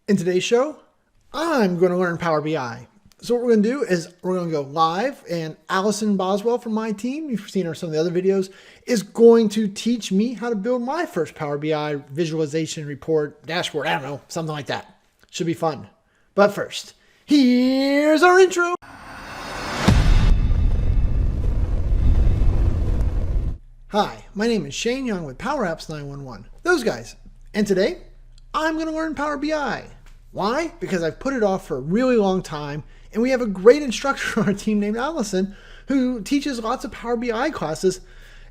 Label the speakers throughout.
Speaker 1: In today's show, I'm going to learn Power BI. So what we're going to do is we're going to go live, and Allison Boswell from my team, you've seen her some of the other videos, is going to teach me how to build my first Power BI visualization report, dashboard, I don't know, something like that. Should be fun. But first, here's our intro. Hi, my name is Shane Young with Power Apps 911. Those guys. And today, I'm going to learn Power BI. Why? Because I've put it off for a really long time, and we have a great instructor on our team named Allison who teaches lots of Power BI classes.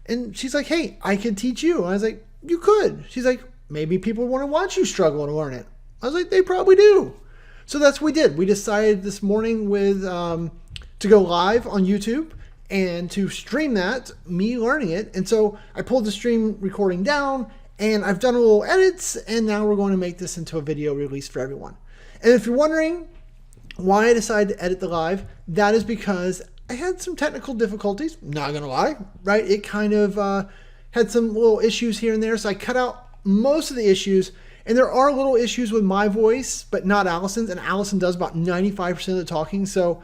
Speaker 1: And she's like, hey, I could teach you. And I was like, you could. She's like, maybe people want to watch you struggle to learn it. I was like, they probably do. So that's what we did. We decided this morning to go live on YouTube and to stream that, me learning it. And so I pulled the stream recording down, and I've done a little edits, and now we're going to make this into a video release for everyone. And if you're wondering why I decided to edit the live, that is because I had some technical difficulties, not going to lie, right? It kind of had some little issues here and there, so I cut out most of the issues. And there are little issues with my voice, but not Allison's, and Allison does about 95% of the talking, so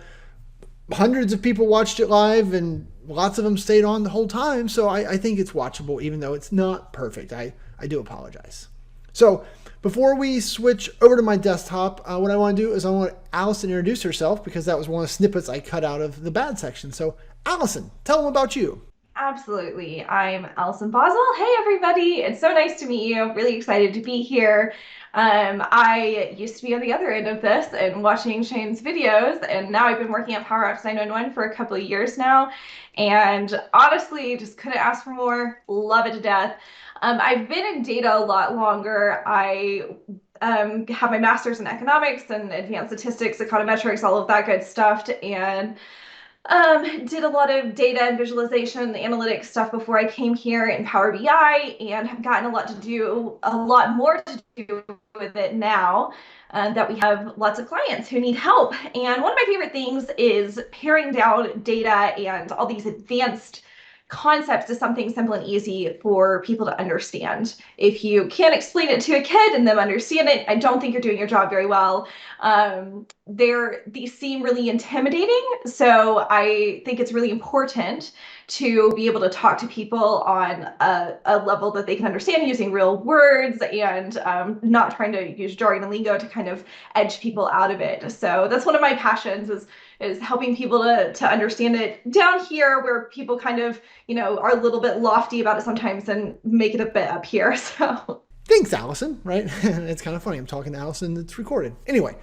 Speaker 1: hundreds of people watched it live, and lots of them stayed on the whole time. So I think it's watchable, even though it's not perfect. I do apologize. So before we switch over to my desktop, what I want to do is I want Allison to introduce herself, because that was one of the snippets I cut out of the bad section. So Allison, tell them about you.
Speaker 2: Absolutely. I'm Allison Boswell. Hey, everybody. It's so nice to meet you. Really excited to be here. I used to be on the other end of this and watching Shane's videos, and now I've been working at Power Apps 911 for a couple of years now. And honestly, just couldn't ask for more. Love it to death. I've been in data a lot longer. I have my master's in economics and advanced statistics, econometrics, all of that good stuff. And did a lot of data and visualization, analytics stuff before I came here in Power BI, and have gotten a lot more to do with it now that we have lots of clients who need help. And one of my favorite things is paring down data and all these advanced concepts to something simple and easy for people to understand. If you can't explain it to a kid and them understand it, I don't think you're doing your job very well. These seem really intimidating, so I think it's really important to be able to talk to people on a level that they can understand using real words, and not trying to use jargon and lingo to kind of edge people out of it. So that's one of my passions, is helping people to understand it down here, where people kind of, are a little bit lofty about it sometimes, and make it a bit up here. So
Speaker 1: Thanks, Allison, right? It's kind of funny. I'm talking to Allison. It's recorded. Anyway,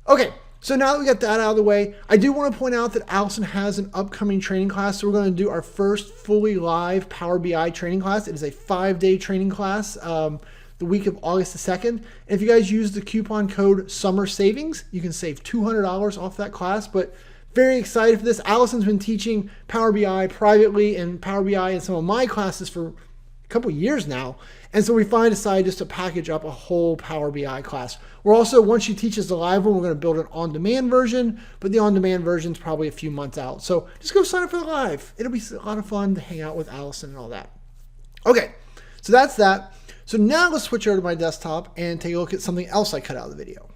Speaker 1: okay. So now that we got that out of the way, I do want to point out that Allison has an upcoming training class. So we're going to do our first fully live Power BI training class. It is a 5-day training class, the week of August the 2nd. And if you guys use the coupon code Summer Savings, you can save $200 off that class. But very excited for this. Allison's been teaching Power BI privately and Power BI in some of my classes for a couple years now. And so we finally decided just to package up a whole Power BI class. We're also, once she teaches the live one, we're going to build an on-demand version, but the on-demand version is probably a few months out. So just go sign up for the live. It'll be a lot of fun to hang out with Allison and all that. Okay, so that's that. So now let's switch over to my desktop and take a look at something else I cut out of the video.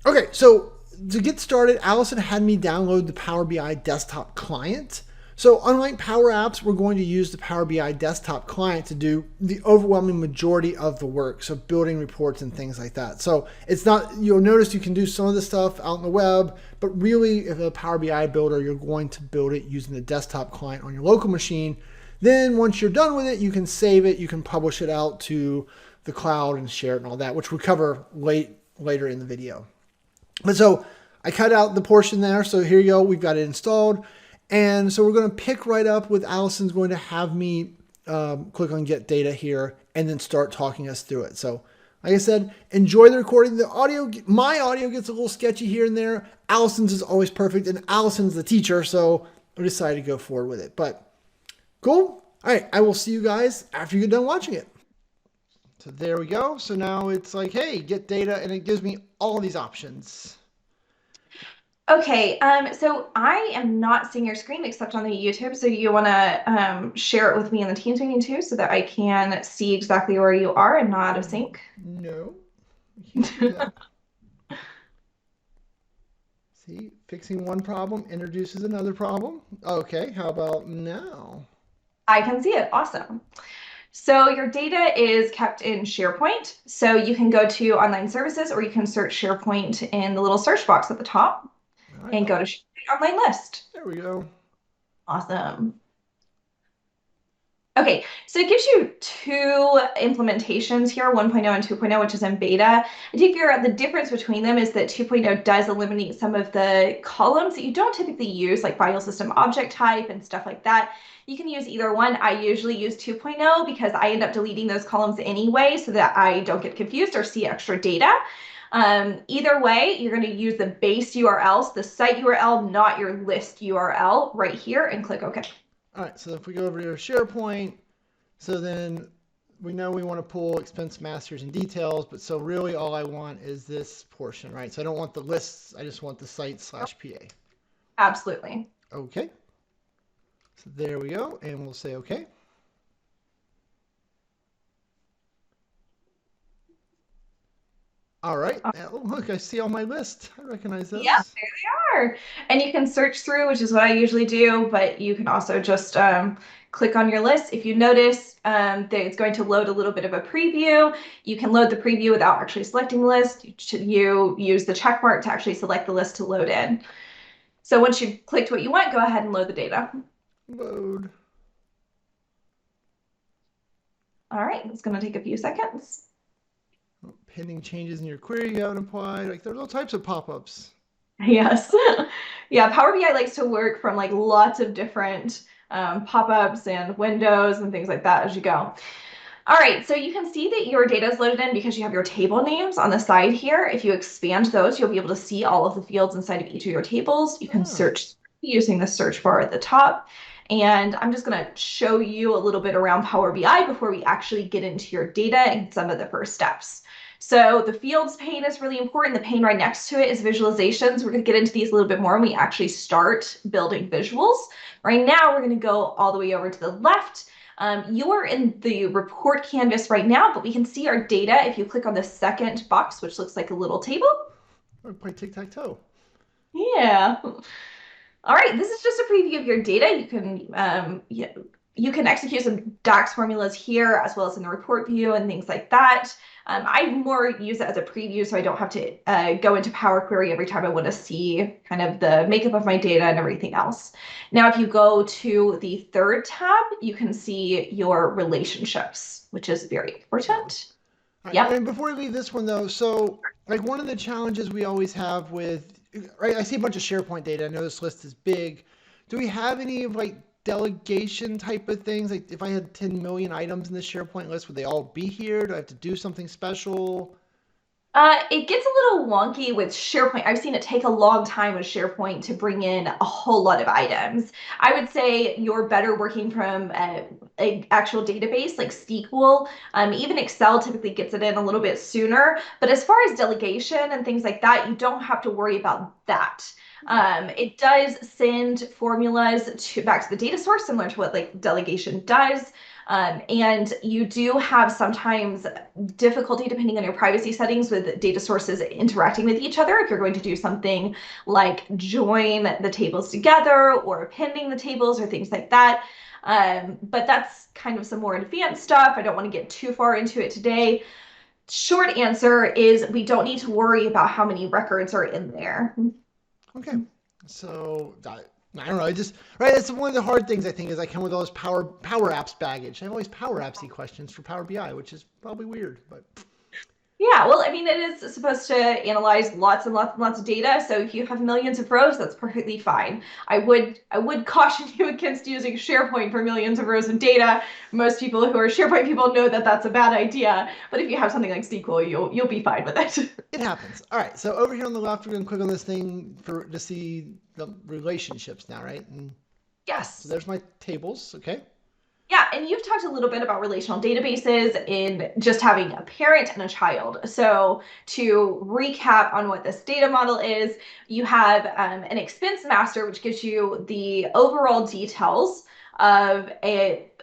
Speaker 1: Okay, so to get started, Allison had me download the Power BI desktop client. So unlike Power Apps, we're going to use the Power BI desktop client to do the overwhelming majority of the work. So building reports and things like that. So it's not, you'll notice you can do some of the stuff out on the web, but really if a Power BI builder, you're going to build it using the desktop client on your local machine. Then once you're done with it, you can save it, you can publish it out to the cloud and share it and all that, which we'll cover later in the video. But so I cut out the portion there. So here you go, we've got it installed. And so we're going to pick right up with Allison's going to have me click on get data here and then start talking us through it. So like I said, enjoy the recording. The audio, my audio gets a little sketchy here and there. Allison's is always perfect, and Allison's the teacher, so I decided to go forward with it. But cool. All right, I will see you guys after you get done watching it. So there we go. So now it's like, hey, get data, and it gives me all these options.
Speaker 2: okay, so I am not seeing your screen except on the YouTube. So you want to share it with me in the Teams meeting too, so that I can see exactly where you are and not out of sync.
Speaker 1: No, you can't do that. Fixing one problem introduces another problem. Okay, how about now?
Speaker 2: I can see it. Awesome. So your data is kept in SharePoint. So you can go to online services or you can search SharePoint in the little search box at the top
Speaker 1: All right,
Speaker 2: and go to SharePoint online list.
Speaker 1: there we go.
Speaker 2: Awesome. Okay, so it gives you two implementations here, 1.0 and 2.0, which is in beta. I think the difference between them is that 2.0 does eliminate some of the columns that you don't typically use, like file system object type and stuff like that. You can use either one. I usually use 2.0 because I end up deleting those columns anyway so that I don't get confused or see extra data. Either way, you're going to use the base URLs, the site URL, not your list URL right here, and click OK.
Speaker 1: All right, so if we go over to SharePoint, so then we know we want to pull expense masters and details, but so really all I want is this portion, right? So I don't want the lists, I just want the site/PA.
Speaker 2: Absolutely.
Speaker 1: Okay, so there we go, and we'll say okay. All right, now, look, I see all my lists. I recognize those.
Speaker 2: Yeah, there they are. And you can search through, which is what I usually do, but you can also just click on your list. If you notice that it's going to load a little bit of a preview, you can load the preview without actually selecting the list. You use the check mark to actually select the list to load in. So once you've clicked what you want, go ahead and load the data.
Speaker 1: Load.
Speaker 2: All right, it's going to take a few seconds.
Speaker 1: Pending changes in your query you haven't applied. Like there's all types of pop-ups.
Speaker 2: Yes. Yeah, Power BI likes to work from like lots of different pop-ups and windows and things like that as you go. All right, so you can see that your data is loaded in because you have your table names on the side here. If you expand those, you'll be able to see all of the fields inside of each of your tables. You can search using the search bar at the top. And I'm just going to show you a little bit around Power BI before we actually get into your data and some of the first steps. So the fields pane is really important. The pane right next to it is visualizations. We're going to get into these a little bit more when we actually start building visuals. Right now, we're going to go all the way over to the left. You are in the report canvas right now, but we can see our data if you click on the second box, which looks like a little table.
Speaker 1: Or play tic-tac-toe.
Speaker 2: Yeah. All right, this is just a preview of your data. You can execute some DAX formulas here as well as in the report view and things like that. I more use it as a preview so I don't have to go into Power Query every time I want to see kind of the makeup of my data and everything else. Now, if you go to the third tab, you can see your relationships, which is very important.
Speaker 1: Right,
Speaker 2: Yep.
Speaker 1: and before we leave this one though, so like one of the challenges we always have with, right, I see a bunch of SharePoint data. I know this list is big. Do we have any of like delegation type of things? Like if I had 10 million items in the SharePoint list, would they all be here? Do I have to do something special?
Speaker 2: It gets a little wonky with SharePoint. I've seen it take a long time with SharePoint to bring in a whole lot of items. I would say you're better working from an actual database like SQL. Even Excel typically gets it in a little bit sooner. But as far as delegation and things like that, you don't have to worry about that. It does send formulas back to the data source, similar to what like delegation does. And you do have sometimes difficulty depending on your privacy settings with data sources interacting with each other. If you're going to do something like join the tables together or appending the tables or things like that. But that's kind of some more advanced stuff. I don't want to get too far into it today. Short answer is we don't need to worry about how many records are in there.
Speaker 1: Okay, so I don't know. I just right. That's one of the hard things I think is I come with all this power apps baggage. I have all these power appsy questions for Power BI, which is probably weird, but
Speaker 2: Yeah, well, I mean, it is supposed to analyze lots and lots and lots of data. So if you have millions of rows, that's perfectly fine. I would caution you against using SharePoint for millions of rows of data. Most people who are SharePoint people know that that's a bad idea. But if you have something like SQL, you'll be fine with it.
Speaker 1: it happens. All right. So over here on the left, we're gonna click on this thing to see the relationships now, right? And
Speaker 2: Yes.
Speaker 1: so there's my tables. Okay.
Speaker 2: Yeah, and you've talked a little bit about relational databases in just having a parent and a child. So to recap on what this data model is, you have an expense master, which gives you the overall details of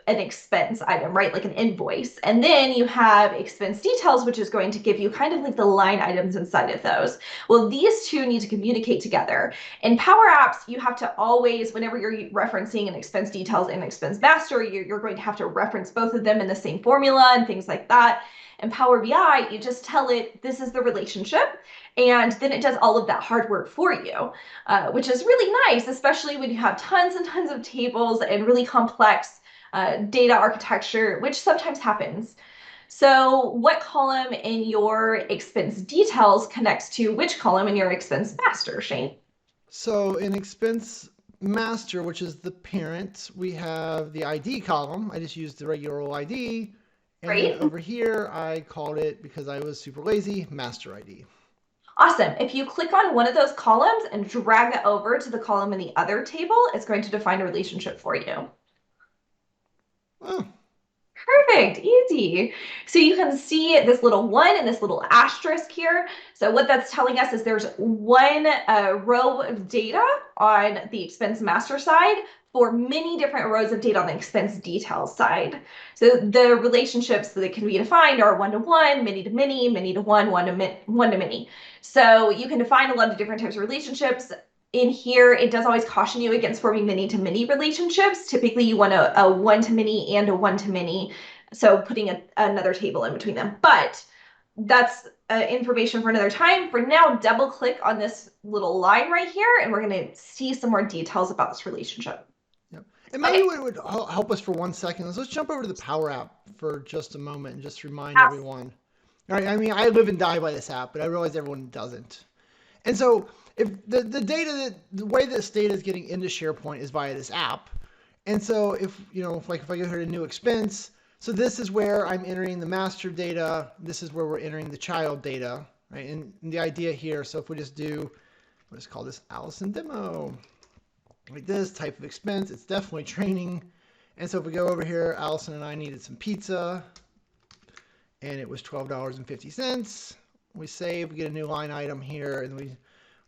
Speaker 2: an expense item, right? Like an invoice. And then you have expense details, which is going to give you kind of like the line items inside of those. Well, these two need to communicate together. In Power Apps, you have to always, whenever you're referencing an expense details and expense master, you're going to have to reference both of them in the same formula and things like that. In Power BI, you just tell it this is the relationship, and then it does all of that hard work for you, which is really nice, especially when you have tons and tons of tables and really complex data architecture, which sometimes happens. So what column in your expense details connects to which column in your expense master, Shane?
Speaker 1: So in expense master, which is the parent, we have the ID column. I just used the regular old ID. And then
Speaker 2: Great.
Speaker 1: over here, I called it, because I was super lazy, master ID.
Speaker 2: Awesome. If you click on one of those columns and drag it over to the column in the other table, it's going to define a relationship for you.
Speaker 1: Oh,
Speaker 2: Perfect, easy. So you can see this little one and this little asterisk here. So what that's telling us is there's one row of data on the expense master side for many different rows of data on the expense details side. So the relationships that can be defined are one-to-one, many-to-many, many-to-one, one-to-many. So you can define a lot of different types of relationships. In here, it does always caution you against forming many-to-many relationships. Typically, you want a one-to-many and a one-to-many, so putting another table in between them. But that's information for another time. For now, double click on this little line right here, and we're going to see some more details about this relationship.
Speaker 1: yep. And maybe
Speaker 2: Okay,
Speaker 1: what would help us for 1 second is let's jump over to the Power App for just a moment and just remind
Speaker 2: absolutely.
Speaker 1: everyone. All right, I mean, I live and die by this app, but I realize everyone doesn't. And so if the data the way this data is getting into SharePoint is via this app. And so if if I go here to new expense, so this is where I'm entering the master data. This is where we're entering the child data, right? And the idea here, so if we just do, let's call this Allison demo, like this type of expense, it's definitely training. And so if we go over here, Allison and I needed some pizza, and it was $12.50. We save, we get a new line item here, and we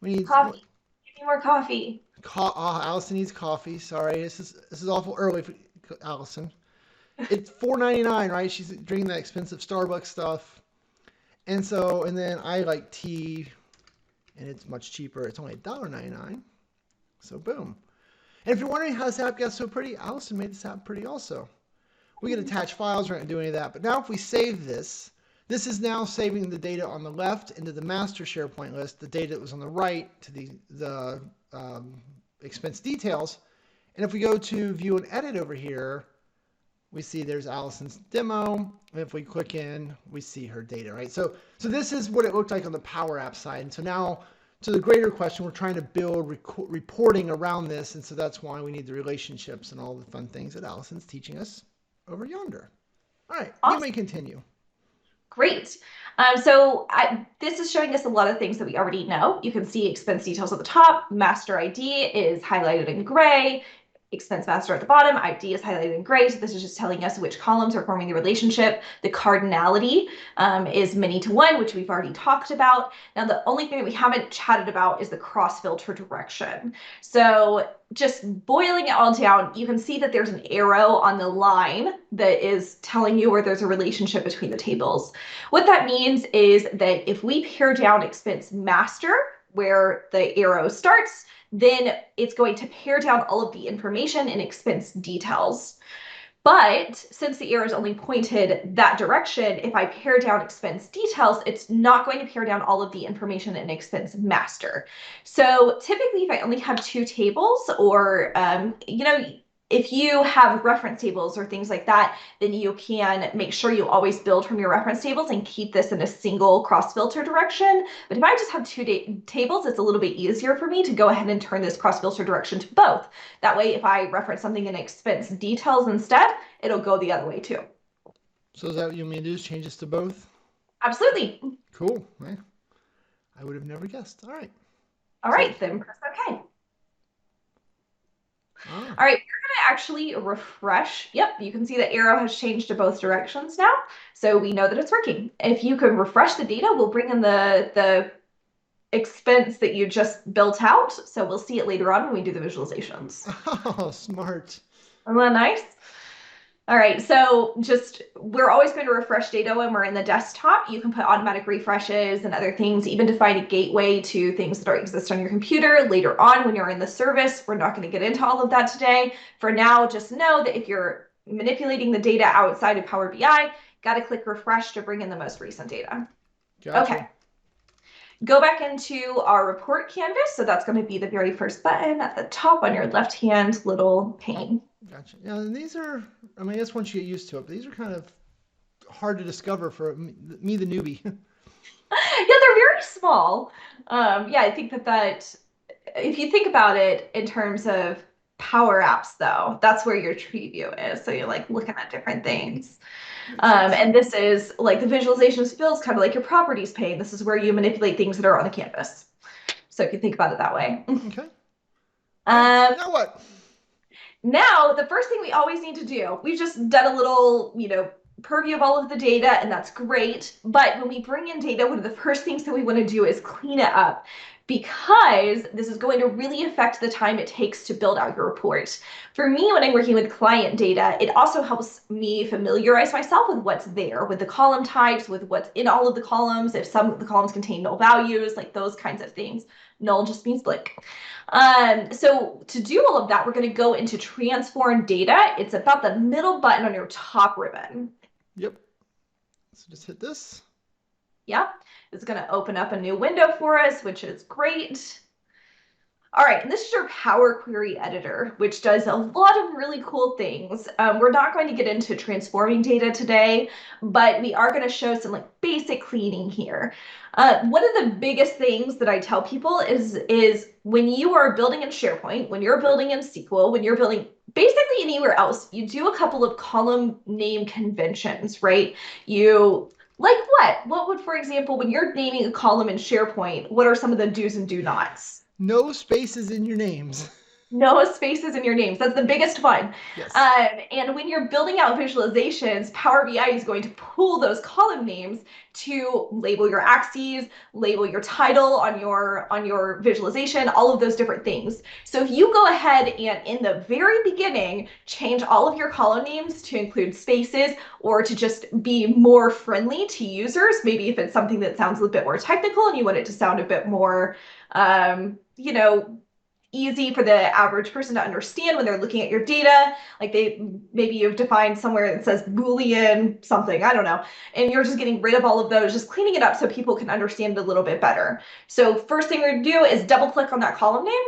Speaker 1: need
Speaker 2: Coffee. Give me more coffee.
Speaker 1: Allison needs coffee. Sorry, this is awful early for Allison. It's $4.99, right? She's drinking that expensive Starbucks stuff, and then I like tea, and it's much cheaper. It's only $1.99. So boom. And if you're wondering how this app got so pretty, Allison made this app pretty also. We can attach files. We're not going to do any of that. But now if we save this, this is now saving the data on the left into the master SharePoint list. The data that was on the right to the expense details. And if we go to view and edit over here, we see there's Allison's demo. And if we click in, we see her data, right? So this is what it looked like on the Power App side. And so now to the greater question, we're trying to build reporting around this. And so that's why we need the relationships and all the fun things that Allison's teaching us over yonder. All right,
Speaker 2: Awesome.
Speaker 1: you may continue.
Speaker 2: Great. This is showing us a lot of things that we already know. You can see expense details at the top. Master ID is highlighted in gray. Expense master at the bottom. ID is highlighted in gray. So this is just telling us which columns are forming the relationship. The cardinality is many-to-one, which we've already talked about. Now, the only thing that we haven't chatted about is the cross-filter direction. So just boiling it all down, you can see that there's an arrow on the line that is telling you where there's a relationship between the tables. What that means is that if we pare down expense master, where the arrow starts, then it's going to pare down all of the information in expense details. But since the arrow is only pointed that direction, if I pare down expense details, it's not going to pare down all of the information in expense master. So typically, if I only have two tables, or if you have reference tables or things like that, then you can make sure you always build from your reference tables and keep this in a single cross-filter direction. But if I just have two tables, it's a little bit easier for me to go ahead and turn this cross-filter direction to both. That way, if I reference something in expense details instead, it'll go the other way too.
Speaker 1: So is that what you mean to do, is change this to both?
Speaker 2: Absolutely.
Speaker 1: Cool. I would have never guessed. All right.
Speaker 2: All right, then press OK. All right, we're going to actually refresh. Yep, you can see the arrow has changed to both directions now. So we know that it's working. If you could refresh the data, we'll bring in the expense that you just built out. So we'll see it later on when we do the visualizations.
Speaker 1: Oh, smart.
Speaker 2: Isn't that nice? All right, so just we're always going to refresh data when we're in the desktop. You can put automatic refreshes and other things, even define a gateway to things that are exist on your computer later on when you're in the service. We're not going to get into all of that today. For now, just know that if you're manipulating the data outside of Power BI, got to click refresh to bring in the most recent data.
Speaker 1: Gotcha.
Speaker 2: Okay, go back into our report canvas. So that's going to be the very first button at the top on your left-hand little pane.
Speaker 1: Gotcha. Yeah, and these are, I mean, I guess once you get used to it, but these are kind of hard to discover for me the newbie.
Speaker 2: Yeah, they're very small. Yeah, I think that if you think about it in terms of Power Apps, though, that's where your tree view is. So you're like looking at different things.
Speaker 1: Makes sense.
Speaker 2: And this is like the visualization skills, kind of like your properties pane. This is where you manipulate things that are on the canvas. So if you think about it that way.
Speaker 1: Okay. All right.
Speaker 2: Um,
Speaker 1: Now what?
Speaker 2: Now, the first thing we always need to do, we've just done a little, purview of all of the data, and that's great. But when we bring in data, one of the first things that we want to do is clean it up because this is going to really affect the time it takes to build out your report. For me, when I'm working with client data, it also helps me familiarize myself with what's there, with the column types, with what's in all of the columns, if some of the columns contain null values, like those kinds of things. Null just means blank. So to do all of that, we're going to go into transform data. It's about the middle button on your top ribbon.
Speaker 1: Yep. So just hit this.
Speaker 2: Yep. It's going to open up a new window for us, which is great. All right, and this is your Power Query Editor, which does a lot of really cool things. We're not going to get into transforming data today, but we are going to show some like basic cleaning here. One of the biggest things that I tell people is when you are building in SharePoint, when you're building in SQL, when you're building basically anywhere else, you do a couple of column name conventions, right? You like what? What would, for example, when you're naming a column in SharePoint, what are some of the do's and do nots?
Speaker 1: No spaces in your names.
Speaker 2: No spaces in your names. That's the biggest one.
Speaker 1: Yes.
Speaker 2: And when you're building out visualizations, Power BI is going to pull those column names to label your axes, label your title on your visualization, all of those different things. So if you go ahead and in the very beginning change all of your column names to include spaces or to just be more friendly to users, maybe if it's something that sounds a little bit more technical and you want it to sound a bit more easy for the average person to understand when they're looking at your data. Like maybe you've defined somewhere that says Boolean something, I don't know, and you're just getting rid of all of those, just cleaning it up so people can understand it a little bit better. So first thing we're gonna do is double click on that column name.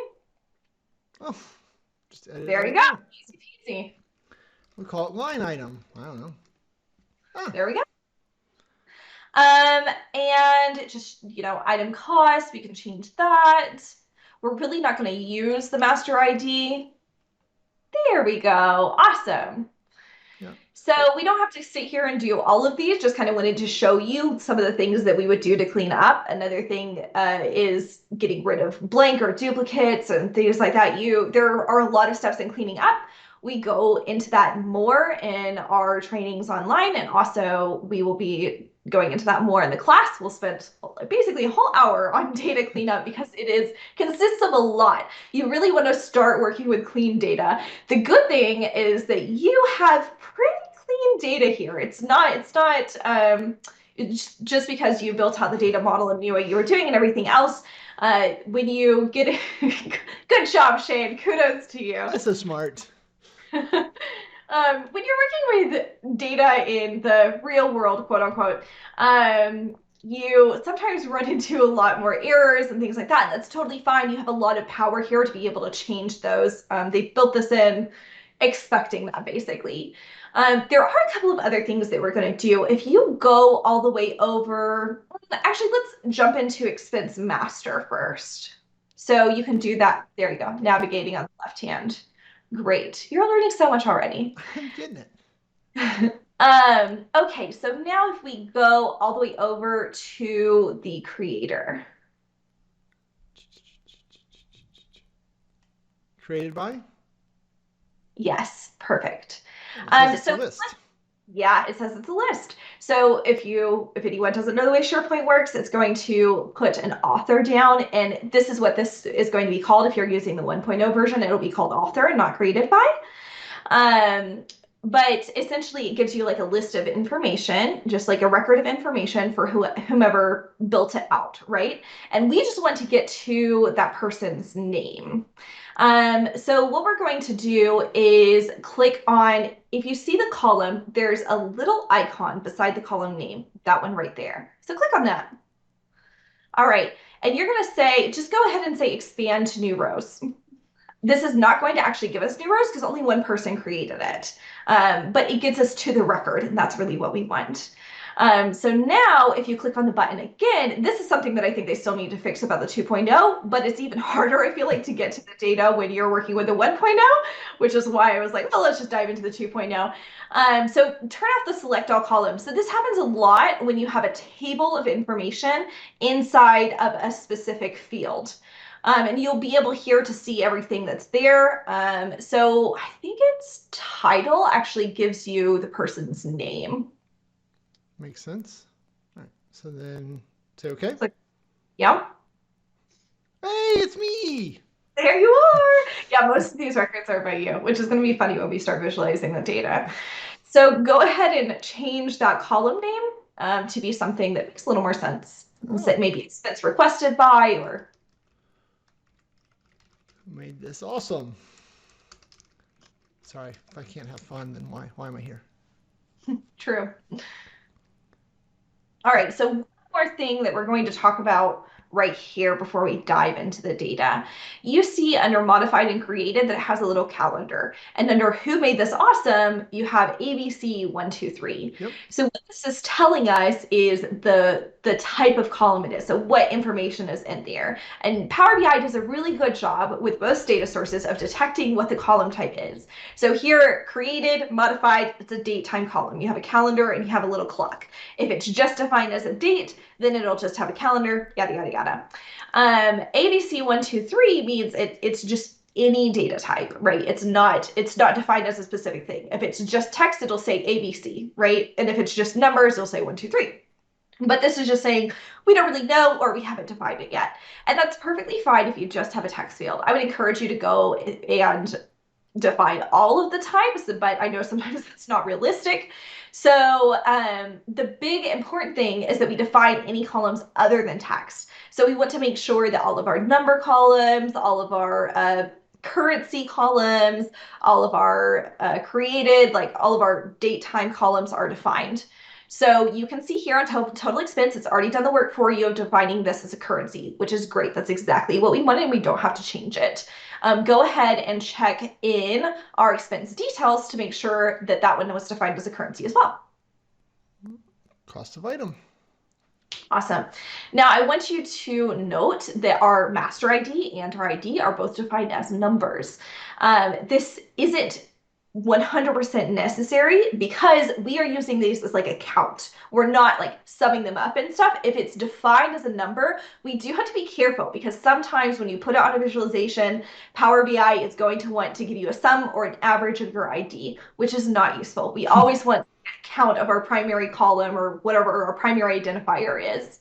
Speaker 1: Oh, just edit
Speaker 2: There
Speaker 1: right
Speaker 2: you go.
Speaker 1: there.
Speaker 2: Easy peasy.
Speaker 1: We'll call it line item. I don't know. Ah,
Speaker 2: There we go. And just, item cost, we can change that. We're really not going to use the master ID. There we go. Awesome.
Speaker 1: yeah.
Speaker 2: So we don't have to sit here and do all of these, just kind of wanted to show you some of the things that we would do to clean up. Another thing is getting rid of blank or duplicates and things like that. There are a lot of steps in cleaning up. We go into that more in our trainings online, and also we will be going into that more in the class. We'll spend basically a whole hour on data cleanup because consists of a lot. You really want to start working with clean data. The good thing is that you have pretty clean data here. It's just because you built out the data model and knew what you were doing and everything else. When you get good job, Shane. Kudos to you.
Speaker 1: That's so smart.
Speaker 2: When you're working with data in the real world, quote unquote, you sometimes run into a lot more errors and things like that. And that's totally fine. You have a lot of power here to be able to change those. They built this in expecting that, basically. There are a couple of other things that we're going to do. If you go all the way over, actually, let's jump into Expense Master first. So you can do that. There you go, navigating on the left hand. Great. You're learning so much already.
Speaker 1: I'm getting it.
Speaker 2: Okay, so now if we go all the way over to the creator.
Speaker 1: Created by?
Speaker 2: Yes, perfect.
Speaker 1: It's
Speaker 2: So
Speaker 1: a list.
Speaker 2: yeah, it says it's a list. So if anyone doesn't know the way SharePoint works, it's going to put an author down, and this is what this is going to be called. If you're using the 1.0 version, it'll be called author and not created by. But essentially, it gives you like a list of information, just like a record of information for whomever built it out, right? And we just want to get to that person's name. So what we're going to do is click on, if you see the column, there's a little icon beside the column name, that one right there. So click on that. All right. And you're going to say, just go ahead and say expand to new rows. This is not going to actually give us new rows because only one person created it. But it gets us to the record, and that's really what we want. So now if you click on the button again, this is something that I think they still need to fix about the 2.0, but it's even harder, I feel like, to get to the data when you're working with the 1.0, which is why I was like, well, let's just dive into the 2.0. So turn off the select all columns. So this happens a lot when you have a table of information inside of a specific field. And you'll be able here to see everything that's there. So I think its title actually gives you the person's name.
Speaker 1: Makes sense. All right. So then say okay.
Speaker 2: So, yeah,
Speaker 1: Hey, it's me.
Speaker 2: there you are. Yeah, most of these records are by you, which is going to be funny when we start visualizing the data. So go ahead and change that column name to be something that makes a little more sense. So maybe it's requested by or
Speaker 1: Made this awesome. Sorry, if I can't have fun, then why am I here?
Speaker 2: true. All right, so one more thing that we're going to talk about right here before we dive into the data. You see under modified and created that it has a little calendar. And under who made this awesome, you have ABC123.
Speaker 1: Yep.
Speaker 2: So what this is telling us is the type of column it is. So what information is in there. And Power BI does a really good job with most data sources of detecting what the column type is. So here, created, modified, it's a date time column. You have a calendar and you have a little clock. If it's just defined as a date, then it'll just have a calendar, yada, yada, yada. ABC123 means it's just any data type, right? It's not defined as a specific thing. If it's just text, it'll say ABC, right? And if it's just numbers, it'll say 123. But this is just saying we don't really know or we haven't defined it yet. And that's perfectly fine if you just have a text field. I would encourage you to go and define all of the types, but I know sometimes it's not realistic. So the big important thing is that we define any columns other than text. So we want to make sure that all of our number columns, all of our currency columns, all of our created, like all of our date time columns are defined. So you can see here on total expense, it's already done the work for you of defining this as a currency, which is great. That's exactly what we wanted and we don't have to change it. Go ahead and check in our expense details to make sure that that one was defined as a currency as well.
Speaker 1: Cost of item.
Speaker 2: Awesome. Now I want you to note that our master ID and our ID are both defined as numbers. This isn't 100% necessary because we are using these as like a count. We're not like summing them up and stuff. If it's defined as a number, we do have to be careful because sometimes when you put it on a visualization, Power BI is going to want to give you a sum or an average of your ID, which is not useful. We always want a count of our primary column or whatever our primary identifier is.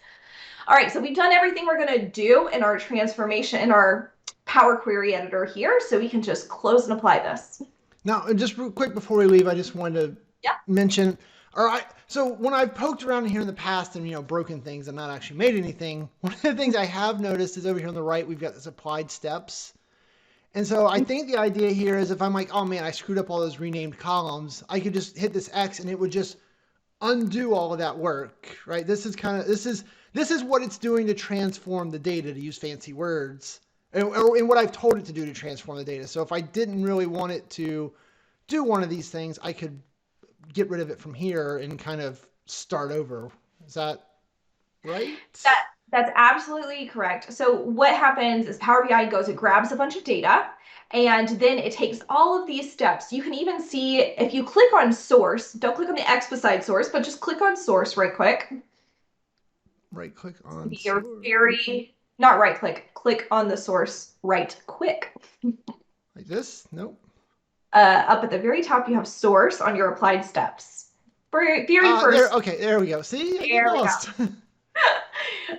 Speaker 2: All right, so we've done everything we're going to do in our transformation, in our Power Query editor here, so we can just close and apply this.
Speaker 1: Now, just real quick before we leave, I just wanted to mention, all right, so when I've poked around here in the past and, broken things and not actually made anything, one of the things I have noticed is over here on the right, we've got this applied steps. And so I think the idea here is if I'm like, oh man, I screwed up all those renamed columns, I could just hit this X and it would just undo all of that work, right? This is what it's doing to transform the data, to use fancy words. And what I've told it to do to transform the data. So if I didn't really want it to do one of these things, I could get rid of it from here and kind of start over. Is that right?
Speaker 2: That's absolutely correct. So what happens is Power BI goes, it grabs a bunch of data, and then it takes all of these steps. You can even see if you click on source, don't click on the X beside source, but just click on source right quick.
Speaker 1: Right click on
Speaker 2: You're
Speaker 1: source.
Speaker 2: not right click on the source right quick.
Speaker 1: Like this? Nope.
Speaker 2: Up at the very top, you have source on your applied steps. Very first.
Speaker 1: Okay, there we go. See, I get lost.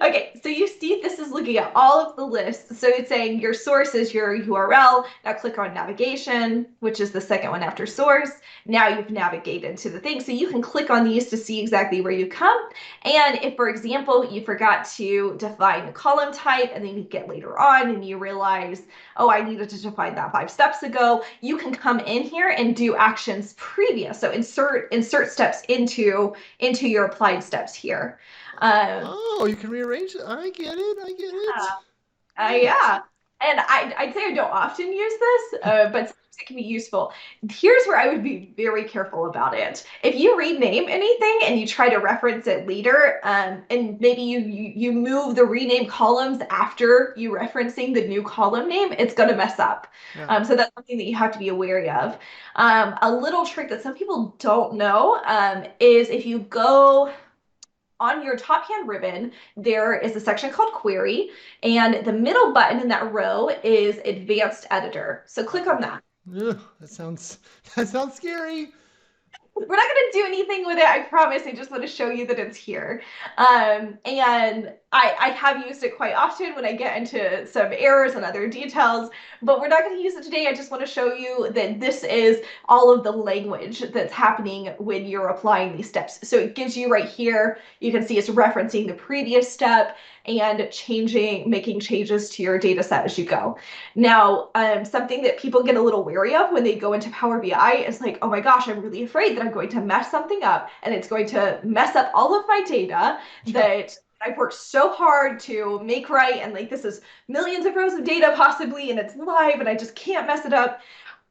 Speaker 2: Okay, so you see this is looking at all of the lists. So it's saying your source is your URL. Now click on navigation, which is the second one after source. Now you've navigated to the thing. So you can click on these to see exactly where you come. And if, for example, you forgot to define the column type and then you get later on and you realize, oh, I needed to define that 5 steps ago, you can come in here and do actions previous. So insert steps into your applied steps here. Um,
Speaker 1: Oh, you can rearrange it. I get it. I get it. Neat.
Speaker 2: yeah. And I'd say I don't often use this, but sometimes it can be useful. Here's where I would be very careful about it. If you rename anything and you try to reference it later, and maybe you move the rename columns after you referencing the new column name, it's going to mess up.
Speaker 1: Yeah.
Speaker 2: So that's something that you have to be aware of. A little trick that some people don't know is if you go on your top hand ribbon, there is a section called Query, and the middle button in that row is Advanced Editor. So click on
Speaker 1: Okay.
Speaker 2: that.
Speaker 1: Ugh, that sounds scary.
Speaker 2: We're not going to do anything with it, I promise. I just want to show you that it's here. And I have used it quite often when I get into some errors and other details, but we're not going to use it today. I just want to show you that this is all of the language that's happening when you're applying these steps. So it gives you right here, you can see it's referencing the previous step and making changes to your data set as you go. Now, something that people get a little wary of when they go into Power BI is like, oh my gosh, I'm really afraid that I'm going to mess something up and it's going to mess up all of my data
Speaker 1: Yeah.
Speaker 2: that I've worked so hard to make right. And like, this is millions of rows of data possibly, and it's live and I just can't mess it up.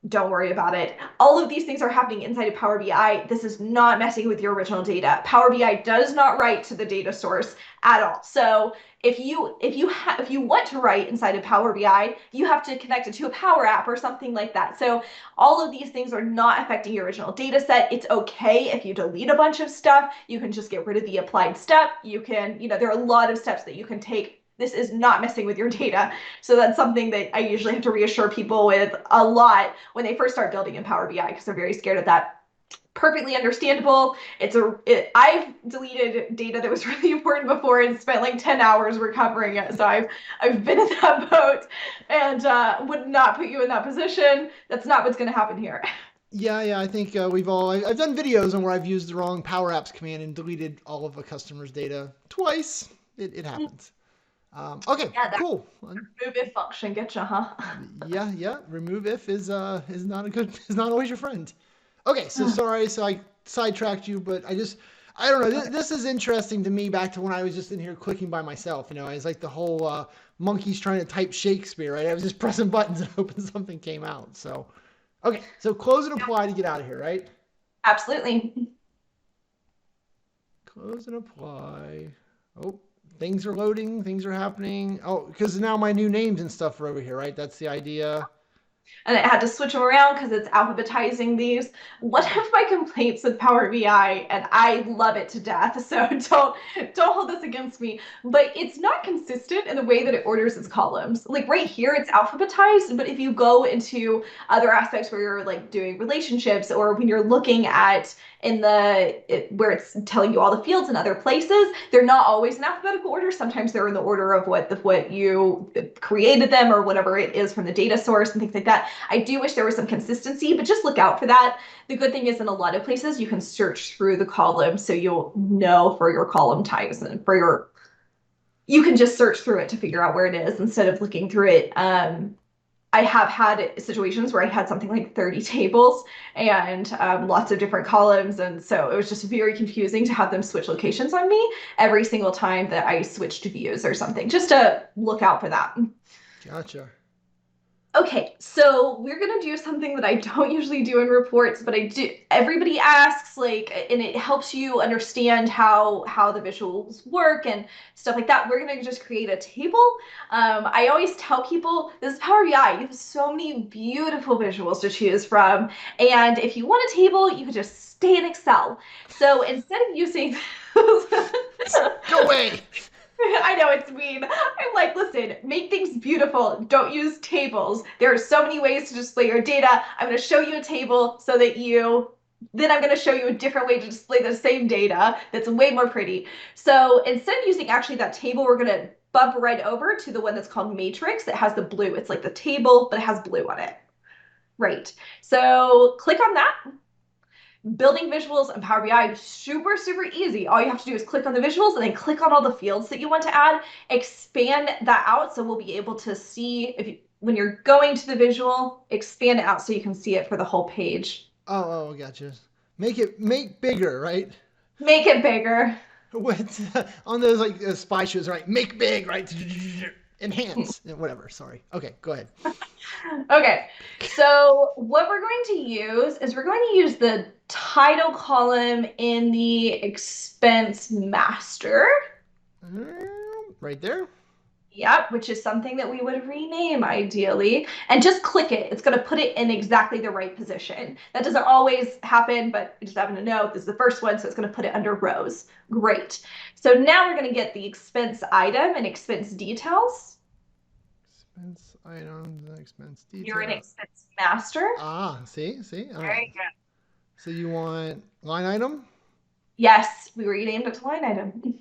Speaker 2: Don't worry about it. All of these things are happening inside of Power BI. This is not messing with your original data. Power BI does not write to the data source at all. So if you want to write inside of Power BI, you have to connect it to a Power App or something like that. So all of these things are not affecting your original data set. It's okay if you delete a bunch of stuff. You can just get rid of the applied step. You can, there are a lot of steps that you can take. This is not messing with your data. So that's something that I usually have to reassure people with a lot when they first start building in Power BI because they're very scared of that. Perfectly understandable. I've deleted data that was really important before and spent like 10 hours recovering it. So I've been in that boat and would not put you in that position. That's not what's going to happen here.
Speaker 1: Yeah, yeah. I think I've done videos on where I've used the wrong Power Apps command and deleted all of a customer's data twice. It happens. Okay,
Speaker 2: Yeah, that
Speaker 1: cool.
Speaker 2: remove if function gets you, huh?
Speaker 1: Yeah, yeah. Remove if is not a good is not always your friend. Okay, so sorry, so I sidetracked you, but I don't know. This is interesting to me. Back to when I was just in here clicking by myself. I was like the whole monkeys trying to type Shakespeare. Right? I was just pressing buttons and hoping something came out. So okay, so close and apply to get out of here. Right?
Speaker 2: Absolutely.
Speaker 1: Close and apply. Oh, things are loading. Things are happening. Oh, because now my new names and stuff are over here. Right? That's the idea.
Speaker 2: And I had to switch them around because it's alphabetizing these. One of my complaints with Power BI, and I love it to death, so don't hold this against me, but it's not consistent in the way that it orders its columns. Like right here, it's alphabetized, but if you go into other aspects where you're like doing relationships or when you're looking at where it's telling you all the fields in other places, they're not always in alphabetical order. Sometimes they're in the order of what you created them or whatever it is from the data source and things like that. I do wish there was some consistency, but just look out for that. The good thing is in a lot of places you can search through the columns so you'll know for your column types and you can just search through it to figure out where it is instead of looking through it. I have had situations where I had something like 30 tables and lots of different columns. And so it was just very confusing to have them switch locations on me every single time that I switched views or something, just to look out for that.
Speaker 1: Gotcha.
Speaker 2: Okay, so we're gonna do something that I don't usually do in reports, but I do. Everybody asks, like, and it helps you understand how the visuals work and stuff like that. We're gonna just create a table. I always tell people this is Power BI. You have so many beautiful visuals to choose from, and if you want a table, you could just stay in Excel. So instead of using
Speaker 1: Go away.
Speaker 2: I know it's mean. I'm like, listen, make things beautiful. Don't use tables. There are so many ways to display your data. I'm going to show you a table so that you then I'm going to show you a different way to display the same data that's way more pretty. So instead of using actually that table, we're going to bump right over to the one that's called matrix. It has the blue. It's like the table, but it has blue on it. Right. So click on that. Building visuals in Power BI, super, super easy. All you have to do is click on the visuals and then click on all the fields that you want to add, expand that out. So we'll be able to see if you, when you're going to the visual, expand it out so you can see it for the whole page.
Speaker 1: Oh, gotcha. Make bigger, right?
Speaker 2: Make it bigger.
Speaker 1: What on those like spy shows, right? Make big, right? Enhance, whatever. Sorry. Okay, go ahead.
Speaker 2: Okay, so what we're going to use is we're going to use the title column in the expense master.
Speaker 1: Right there.
Speaker 2: Yep, which is something that we would rename ideally. And just click it. It's going to put it in exactly the right position. That doesn't always happen, but you just happen to know this is the first one, so it's going to put it under rows. Great. So now we're going to get the expense item and expense details.
Speaker 1: Expense items, expense
Speaker 2: You're an
Speaker 1: detail.
Speaker 2: expense master.
Speaker 1: See. All right.
Speaker 2: Very good.
Speaker 1: So you want line item?
Speaker 2: Yes, we renamed it to line item.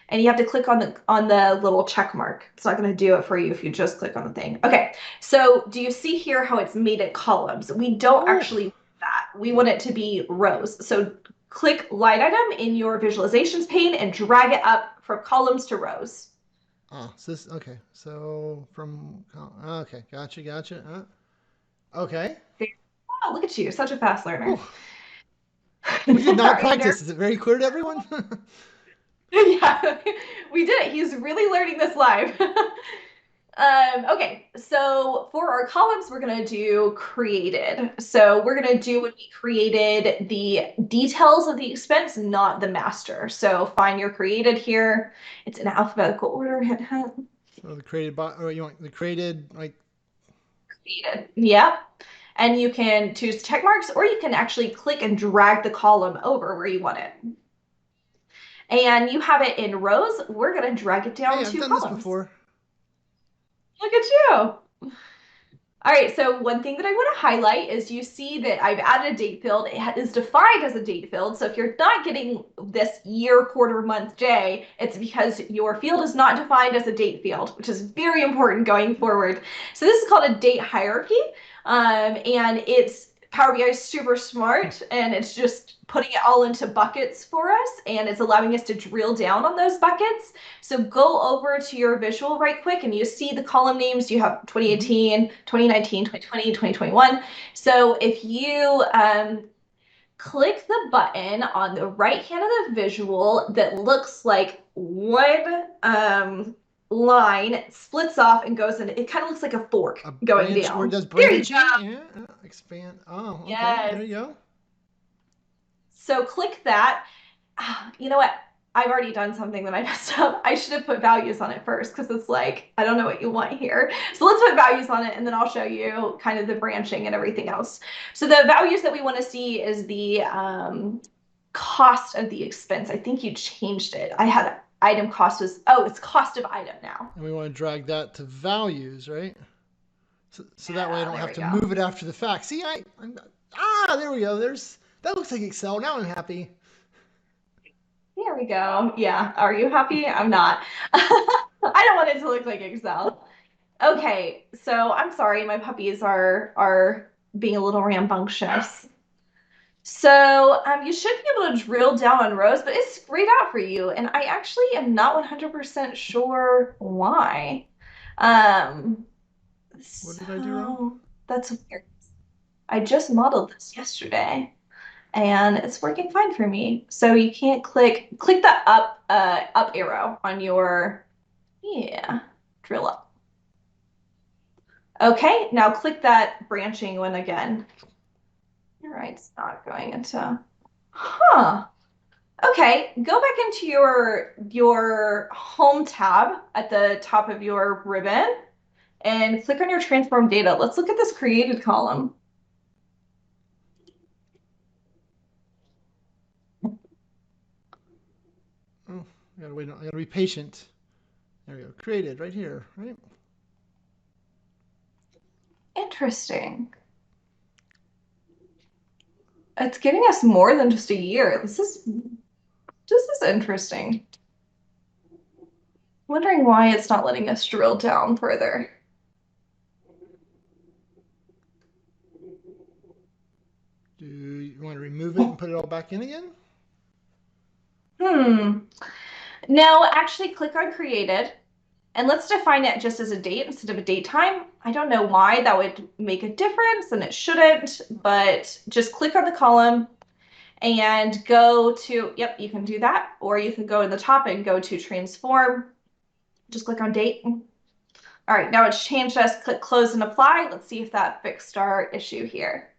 Speaker 2: And you have to click on the little check mark. It's not going to do it for you if you just click on the thing. Okay, so do you see here how it's made it columns? We don't
Speaker 1: Oh,
Speaker 2: actually want that. We want it to be rows. So click line item in your visualizations pane and drag it up from columns to rows.
Speaker 1: so this okay. So okay, gotcha. Okay.
Speaker 2: There. Oh, look at you, such a fast learner.
Speaker 1: Whew.
Speaker 2: All
Speaker 1: We did not
Speaker 2: right,
Speaker 1: practice. Is it very clear to everyone?
Speaker 2: yeah, we did it. He's really learning this live. Okay, so for our columns, we're going to do created. So we're going to do when we created the details of the expense, not the master. So find your created here. It's in alphabetical order. Hit
Speaker 1: So the created by, or you want the created like
Speaker 2: created. Yep. And you can choose check marks, or you can actually click and drag the column over where you want it. And you have it in rows. We're going to drag it down
Speaker 1: hey, I've
Speaker 2: to
Speaker 1: done this
Speaker 2: columns.
Speaker 1: before.
Speaker 2: Look at you. All right, so one thing that I want to highlight is you see that I've added a date field. It is defined as a date field. So if you're not getting this year, quarter, month, day, it's because your field is not defined as a date field, which is very important going forward. So this is called a date hierarchy. And it's Power BI is super smart and it's just putting it all into buckets for us and it's allowing us to drill down on those buckets. So go over to your visual right quick and you see the column names. You have
Speaker 1: Mm-hmm.
Speaker 2: 2018, 2019, 2020, 2021. So if you click the button on the right hand of the visual that looks like one line splits off and goes in, it kind of looks like a fork
Speaker 1: A
Speaker 2: going
Speaker 1: branch where it
Speaker 2: down.
Speaker 1: does
Speaker 2: There you
Speaker 1: branching.
Speaker 2: go.
Speaker 1: Yeah. Expand. Oh, okay.
Speaker 2: Yes.
Speaker 1: There you go.
Speaker 2: So click that. You know what? I've already done something that I messed up. I should have put values on it first because it's like, I don't know what you want here. So let's put values on it and then I'll show you kind of the branching and everything else. So the values that we want to see is the cost of the expense. I think you changed it. I had item cost was, oh, it's cost of item now.
Speaker 1: And we want to drag that to values, right? So that way I
Speaker 2: Yeah,
Speaker 1: don't
Speaker 2: there
Speaker 1: have
Speaker 2: we
Speaker 1: to
Speaker 2: go.
Speaker 1: move it after the fact. See, there we go. That looks like Excel. Now I'm happy.
Speaker 2: There we go. Yeah. Are you happy? I'm not. I don't want it to look like Excel. Okay, so I'm sorry, my puppies are being a little rambunctious. So you should be able to drill down on rows, but it's grayed out for you, and I actually am not 100% sure why. Um,
Speaker 1: What did I do wrong?
Speaker 2: so that's weird. I just modeled this yesterday, and it's working fine for me. So you can't click the up arrow on your yeah, drill up. Okay, now click that branching one again. All right, it's not going into, huh. Okay, go back into your home tab at the top of your ribbon and click on your transform data. Let's look at this created column.
Speaker 1: Oh, I gotta wait. I gotta be patient. There we go. Created right here, right?
Speaker 2: Interesting. It's giving us more than just a year. This is interesting. Wondering why it's not letting us drill down further.
Speaker 1: Do you want to remove it and put it all back in again?
Speaker 2: Hmm. No, actually click on created and let's define it just as a date instead of a date time. I don't know why that would make a difference and it shouldn't, but just click on the column and go to, yep, you can do that. Or you can go in the top and go to transform. Just click on date. All right, now it's changed us. Click close and apply. Let's see if that fixed our issue here.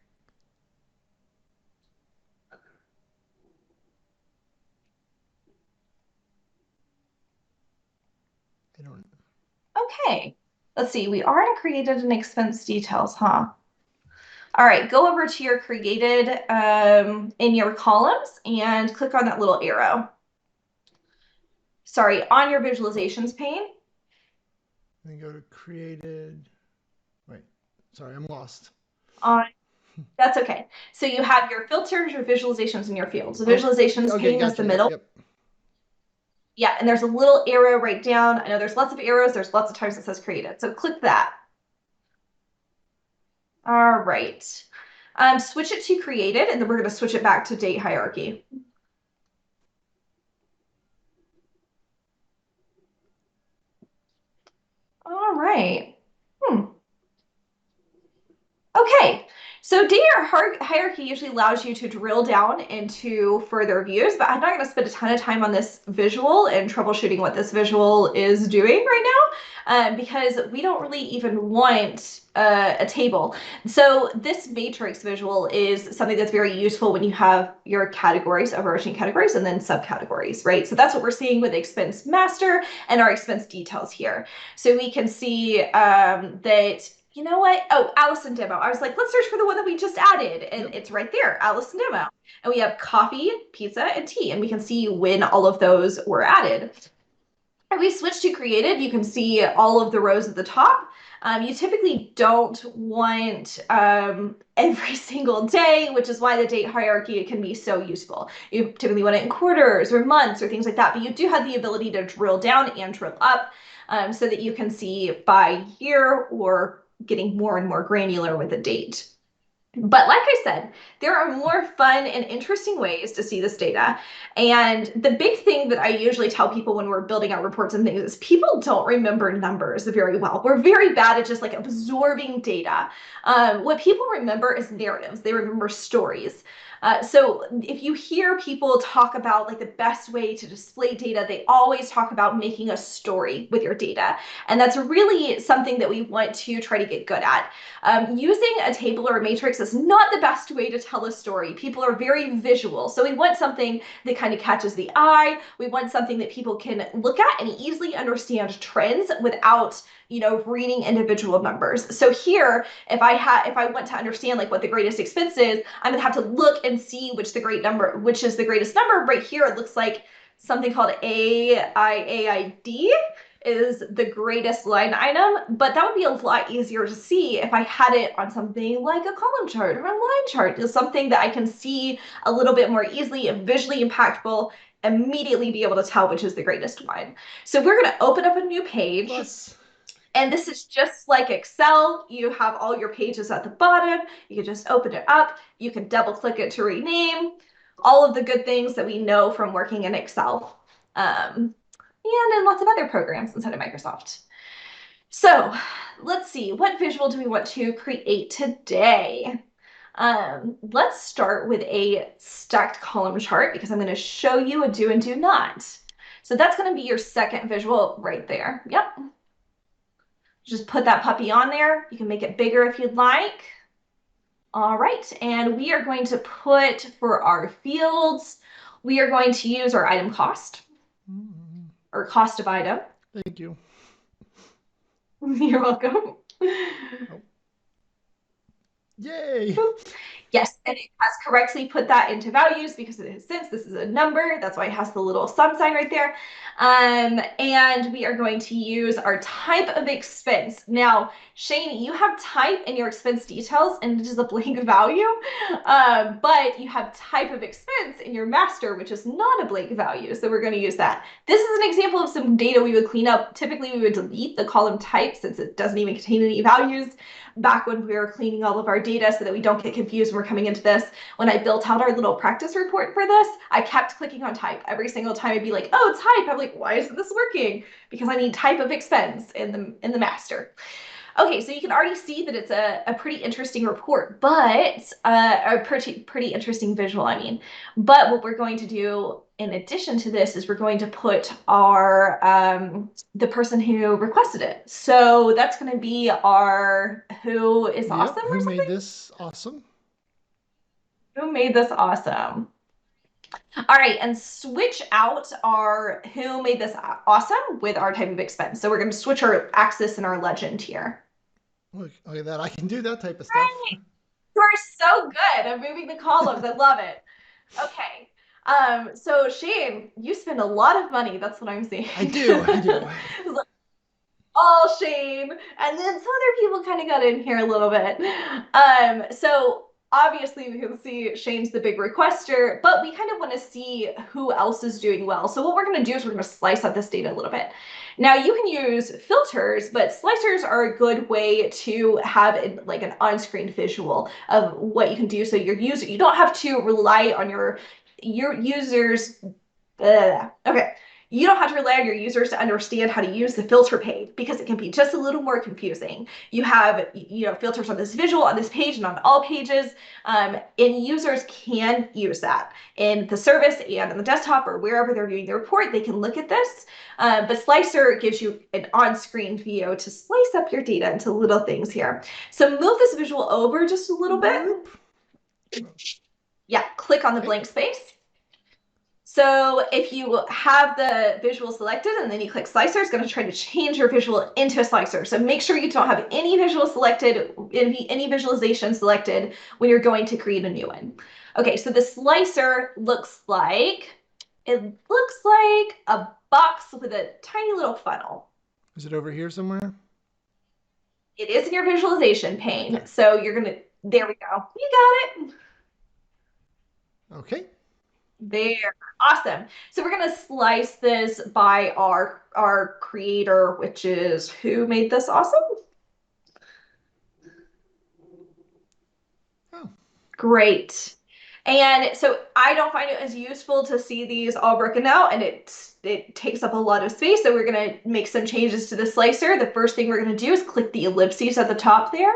Speaker 1: I don't.
Speaker 2: Okay, let's see. We already created an expense details, huh? All right, go over to your created in your columns and click on that little arrow. Sorry, on your visualizations pane.
Speaker 1: Then go to created. Wait, sorry, I'm lost.
Speaker 2: On That's okay. So you have your filters, your visualizations, and your fields. The
Speaker 1: Oh,
Speaker 2: visualizations
Speaker 1: okay,
Speaker 2: pane is the
Speaker 1: gotcha. Yep,
Speaker 2: middle.
Speaker 1: yep.
Speaker 2: Yeah, and there's a little arrow right down. I know there's lots of arrows. There's lots of times it says created. So click that. All right. Switch it to created, and then we're going to switch it back to date hierarchy. All right. Hmm. Okay, so data hierarchy usually allows you to drill down into further views, but I'm not going to spend a ton of time on this visual and troubleshooting what this visual is doing right now, because we don't really even want a table. So this matrix visual is something that's very useful when you have your categories, overarching categories, and then subcategories, right? So that's what we're seeing with expense master and our expense details here. So we can see that, you know what? Oh, Allison demo. I was like, let's search for the one that we just added. And
Speaker 1: Yep.
Speaker 2: it's right there, Allison demo. And we have coffee, pizza, and tea. And we can see when all of those were added. If we switch to created, you can see all of the rows at the top. You typically don't want every single day, which is why the date hierarchy can be so useful. You typically want it in quarters or months or things like that, but you do have the ability to drill down and drill up so that you can see by year or getting more and more granular with a date. But like I said, there are more fun and interesting ways to see this data. And the big thing that I usually tell people when we're building out reports and things is people don't remember numbers very well. We're very bad at just like absorbing data. What people remember is narratives, they remember stories. So if you hear people talk about like the best way to display data, they always talk about making a story with your data. And that's really something that we want to try to get good at. Using a table or a matrix is not the best way to tell a story. People are very visual. So we want something that kind of catches the eye. We want something that people can look at and easily understand trends without, reading individual numbers. So here, if I want to understand like what the greatest expense is, I'm gonna have to look and see which is the greatest number. Right here, it looks like something called AIAID is the greatest line item, but that would be a lot easier to see if I had it on something like a column chart or a line chart. It's something that I can see a little bit more easily and visually impactful, immediately be able to tell which is the greatest one. So we're going to open up a new page.
Speaker 1: Plus.
Speaker 2: And this is just like Excel. You have all your pages at the bottom. You can just open it up. You can double click it to rename. All of the good things that we know from working in Excel. And in lots of other programs inside of Microsoft. So let's see, what visual do we want to create today? Let's start with a stacked column chart because I'm going to show you a do and do not. So that's going to be your second visual right there. Yep. Just put that puppy on there. You can make it bigger if you'd like. All right, and we are going to put for our fields, we are going to use our item cost or cost of item.
Speaker 1: Thank you.
Speaker 2: You're welcome.
Speaker 1: Oh. Yay!
Speaker 2: Yes, and it has correctly put that into values because it has since this is a number. That's why it has the little sum sign right there. And we are going to use our type of expense. Now, Shane, you have type in your expense details and it is a blank value, but you have type of expense in your master, which is not a blank value. So we're going to use that. This is an example of some data we would clean up. Typically, we would delete the column type since it doesn't even contain any values. Back when we were cleaning all of our data so that we don't get confused when we're coming into this, when I built out our little practice report for this, I kept clicking on type. Every single time I'd be like, oh, type. I'm like, why isn't this working? Because I need type of expense in the master. Okay, so you can already see that it's a pretty interesting report, but a pretty interesting visual, I mean. But what we're going to do in addition to this is we're going to put our the person who requested it. So that's going to be our who is awesome
Speaker 1: Yep.
Speaker 2: or
Speaker 1: Who made
Speaker 2: something?
Speaker 1: this awesome?
Speaker 2: Who made this awesome? All right, and switch out our who made this awesome with our type of expense. So we're going to switch our axis and our legend here.
Speaker 1: Look at that. I can do that type of stuff.
Speaker 2: You are so good at moving the columns. I love it. Okay. So Shane, you spend a lot of money. That's what I'm seeing.
Speaker 1: I do. I do.
Speaker 2: All Shane. And then some other people kind of got in here a little bit. So obviously we can see Shane's the big requester, but we kind of want to see who else is doing well. So what we're going to do is we're going to slice up this data a little bit. Now you can use filters, but slicers are a good way to have like an on-screen visual of what you can do. So your user, you don't have to rely on your users. Okay. You don't have to rely on your users to understand how to use the filter page because it can be just a little more confusing. You have, filters on this visual, on this page, and on all pages, and users can use that in the service and on the desktop or wherever they're viewing the report. They can look at this, but Slicer gives you an on-screen view to slice up your data into little things here. So move this visual over just a little bit. Yeah, click on the
Speaker 1: Okay.
Speaker 2: blank space. So if you have the visual selected and then you click slicer, it's going to try to change your visual into a slicer. So make sure you don't have any visual selected, any visualization selected when you're going to create a new one. Okay, so the slicer it looks like a box with a tiny little funnel.
Speaker 1: Is it over here somewhere?
Speaker 2: It is in your visualization pane.
Speaker 1: Okay.
Speaker 2: So you're going to, there we go. You got it.
Speaker 1: Okay.
Speaker 2: There, awesome. So we're gonna slice this by our creator, which is who made this awesome?
Speaker 1: Oh.
Speaker 2: Great. And so I don't find it as useful to see these all broken out, and it takes up a lot of space. So we're gonna make some changes to the slicer. The first thing we're gonna do is click the ellipses at the top there.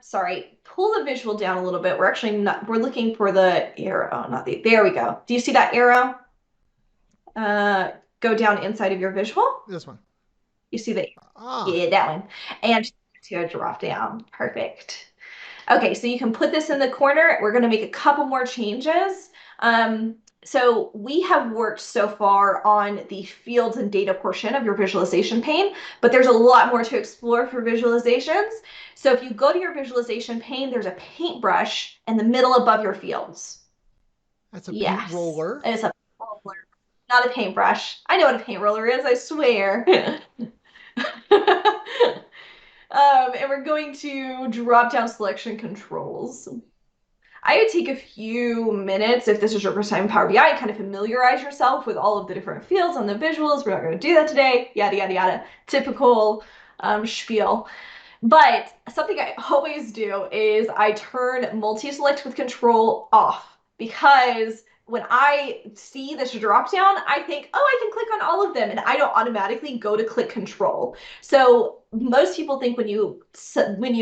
Speaker 2: Sorry, pull the visual down a little bit. We're actually not, we're looking for the arrow, not the, there we go. Do you see that arrow? Go down inside of your visual.
Speaker 1: This one.
Speaker 2: You see the,
Speaker 1: Ah.
Speaker 2: yeah, that one. And to drop down. Perfect. Okay, so you can put this in the corner. We're going to make a couple more changes. So we have worked so far on the fields and data portion of your visualization pane, but there's a lot more to explore for visualizations. So if you go to your visualization pane, there's a paintbrush in the middle above your fields.
Speaker 1: That's a paint
Speaker 2: Yes,
Speaker 1: roller.
Speaker 2: it's a roller, not a paintbrush. I know what a paint roller is, I swear. And we're going to drop down selection controls. I would take a few minutes if this is your first time in Power BI and kind of familiarize yourself with all of the different fields on the visuals. We're not going to do that today. Yada, yada, yada. Typical spiel. But something I always do is I turn multi-select with control off because when I see this drop down, I think, oh, I can click on all of them, and I don't automatically go to click control. So most people think when you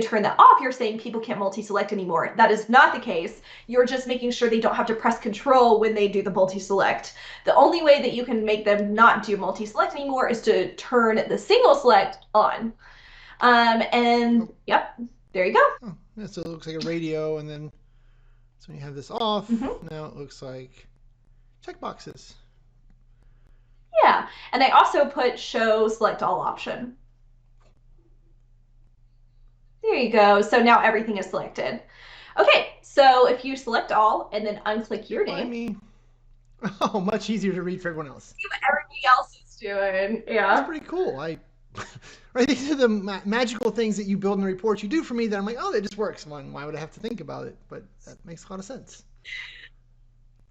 Speaker 2: turn that off, you're saying people can't multi-select anymore. That is not the case. You're just making sure they don't have to press control when they do the multi-select. The only way that you can make them not do multi-select anymore is to turn the single select on. And
Speaker 1: Oh.
Speaker 2: yep, there you go.
Speaker 1: Oh. Yeah, so it looks like a radio, and then so when you have this off,
Speaker 2: Mm-hmm.
Speaker 1: now it looks like checkboxes.
Speaker 2: Yeah, and I also put show select all option. There you go. So now everything is selected. Okay, so if you select all and then unclick your
Speaker 1: Why
Speaker 2: name,
Speaker 1: me? Oh, much easier to read for everyone else.
Speaker 2: see what everybody else is doing.
Speaker 1: That's
Speaker 2: Yeah.
Speaker 1: pretty cool. Right, these are the magical things that you build in the reports you do for me that I'm like, oh, that just works. Why would I have to think about it? But that makes a lot of sense.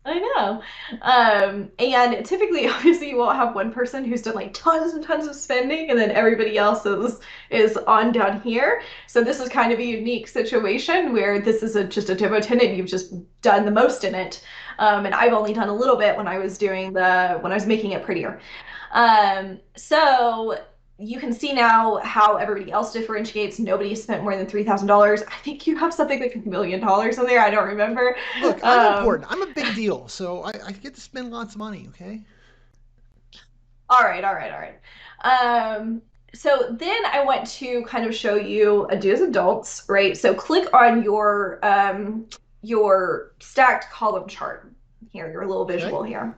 Speaker 2: I know. And typically, obviously, you won't have one person who's done like tons and tons of spending, and then everybody else is on down here. So this is kind of a unique situation where this is just a demo tenant. You've just done the most in it, and I've only done a little bit when I was when I was making it prettier. So you can see now how everybody else differentiates. Nobody spent more than $3,000. I think you have something like $1 million on there. I don't remember.
Speaker 1: Look, I'm
Speaker 2: Um,
Speaker 1: important. I'm a big deal, so I get to spend lots of money. Okay.
Speaker 2: All right, all right, all right. So then I want to kind of show you a do's and don'ts, right? So click on your stacked column chart here, your little
Speaker 1: Okay.
Speaker 2: visual here.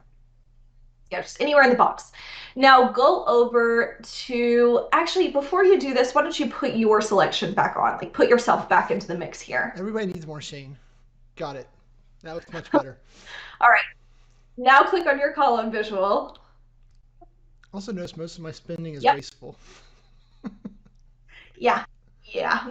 Speaker 2: Yeah, just anywhere in the box. Now go over to, actually, before you do this, why don't you put your selection back on? Like put yourself back into the mix here.
Speaker 1: Everybody needs more Shane. Got it. That looks much better.
Speaker 2: All right, now click on your column visual.
Speaker 1: Also, notice most of my spending is
Speaker 2: Yep.
Speaker 1: wasteful.
Speaker 2: Yeah, yeah.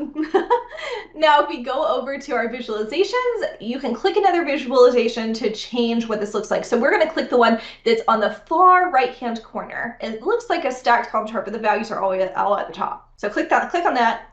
Speaker 2: Now, if we go over to our visualizations, you can click another visualization to change what this looks like. So we're going to click the one that's on the far right-hand corner. It looks like a stacked column chart, but the values are all at the top. So click that, click on that.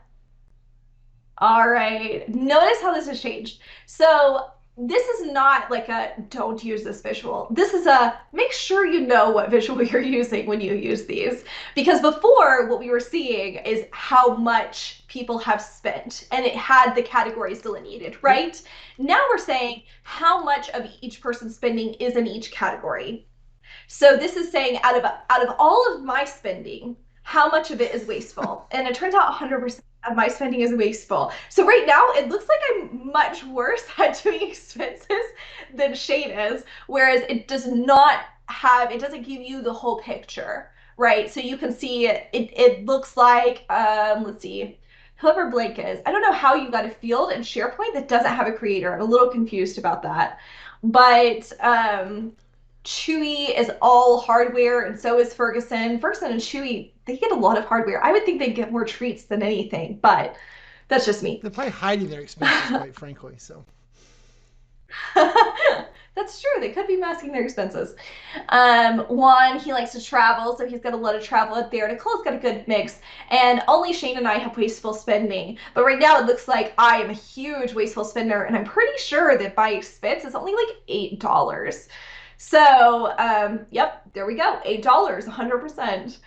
Speaker 2: All right. Notice how this has changed. So this is not like a don't use this visual. This is a make sure you know what visual you're using when you use these. Because before, what we were seeing is how much people have spent and it had the categories delineated,
Speaker 1: Yep.
Speaker 2: right? Now we're saying how much of each person's spending is in each category. So this is saying out of all of my spending, how much of it is wasteful? And it turns out 100% of my spending is wasteful. So right now it looks like I'm much worse at doing expenses than Shane is, whereas it doesn't give you the whole picture, right? So you can see it looks like let's see. Whoever Blake is, I don't know how you got a field in SharePoint that doesn't have a creator. I'm a little confused about that. But Chewy is all hardware, and so is Ferguson. Ferguson and Chewy, they get a lot of hardware. I would think they get more treats than anything, but that's just me.
Speaker 1: They're probably hiding their expenses, quite frankly. So
Speaker 2: That's true. They could be masking their expenses. Juan, he likes to travel, so he's got a lot of travel out there. Nicole's got a good mix, and only Shane and I have wasteful spending. But right now, it looks like I am a huge wasteful spender, and I'm pretty sure that my expense is only like $8. So, yep, there we go. $8, 100%.